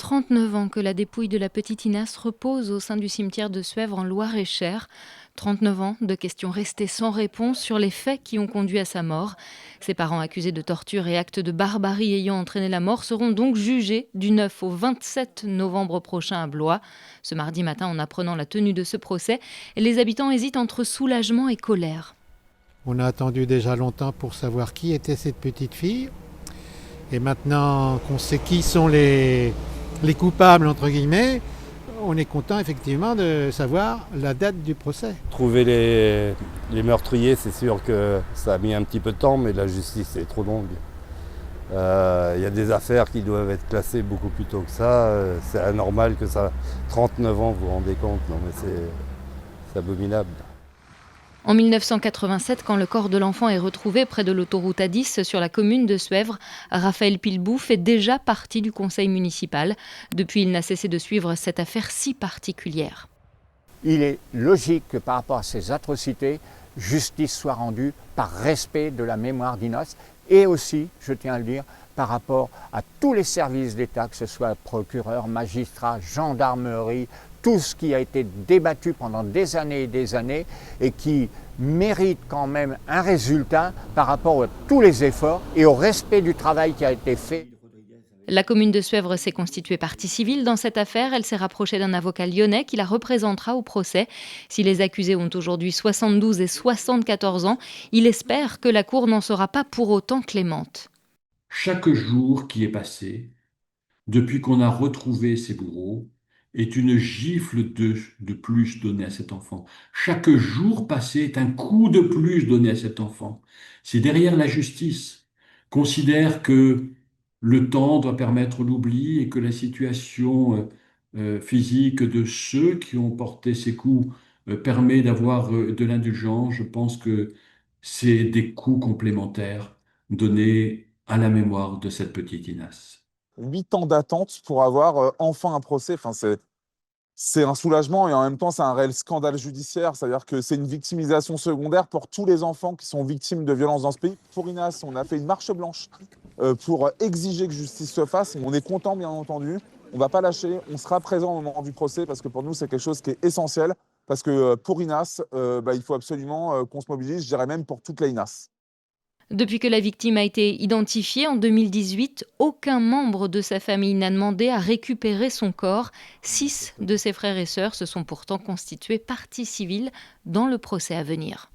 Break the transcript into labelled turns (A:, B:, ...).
A: 39 ans que la dépouille de la petite Inas repose au sein du cimetière de Suèvre en Loir-et-Cher. 39 ans de questions restées sans réponse sur les faits qui ont conduit à sa mort. Ses parents accusés de torture et actes de barbarie ayant entraîné la mort seront donc jugés du 9 au 27 novembre prochain à Blois. Ce mardi matin, en apprenant la tenue de ce procès, les habitants hésitent entre soulagement et colère.
B: On a attendu déjà longtemps pour savoir qui était cette petite fille. Et maintenant qu'on sait qui sont les coupables, entre guillemets, on est content effectivement de savoir la date du procès.
C: Trouver les meurtriers, c'est sûr que ça a mis un petit peu de temps, mais la justice est trop longue. Il y a des affaires qui doivent être classées beaucoup plus tôt que ça. C'est anormal que ça... 39 ans, vous vous rendez compte? Non mais c'est abominable.
A: En 1987, quand le corps de l'enfant est retrouvé près de l'autoroute A10 sur la commune de Suèvre, Raphaël Pilbou fait déjà partie du conseil municipal. Depuis, il n'a cessé de suivre cette affaire si particulière.
D: Il est logique que par rapport à ces atrocités, justice soit rendue par respect de la mémoire d'Inas et aussi, je tiens à le dire, par rapport à tous les services d'État, que ce soit procureur, magistrat, gendarmerie, tout ce qui a été débattu pendant des années et qui mérite quand même un résultat par rapport à tous les efforts et au respect du travail qui a été fait.
A: La commune de Suèvre s'est constituée partie civile dans cette affaire. Elle s'est rapprochée d'un avocat lyonnais qui la représentera au procès. Si les accusés ont aujourd'hui 72 et 74 ans, il espère que la Cour n'en sera pas pour autant clémente.
E: Chaque jour qui est passé, depuis qu'on a retrouvé ces bourreaux, est une gifle de plus donnée à cet enfant. Chaque jour passé est un coup de plus donné à cet enfant. Si derrière la justice considère que le temps doit permettre l'oubli et que la situation physique de ceux qui ont porté ces coups permet d'avoir de l'indulgence, je pense que c'est des coups complémentaires donnés à la mémoire de cette petite Inas.
F: 8 ans d'attente pour avoir enfin un procès. Enfin, c'est un soulagement et en même temps, c'est un réel scandale judiciaire. C'est-à-dire que c'est une victimisation secondaire pour tous les enfants qui sont victimes de violences dans ce pays. Pour Inas, on a fait une marche blanche pour exiger que justice se fasse. On est content, bien entendu. On ne va pas lâcher. On sera présent au moment du procès parce que pour nous, c'est quelque chose qui est essentiel. Parce que pour Inas, il faut absolument qu'on se mobilise, je dirais même pour toute la Inas.
A: Depuis que la victime a été identifiée en 2018, aucun membre de sa famille n'a demandé à récupérer son corps. 6 de ses frères et sœurs se sont pourtant constitués partie civile dans le procès à venir.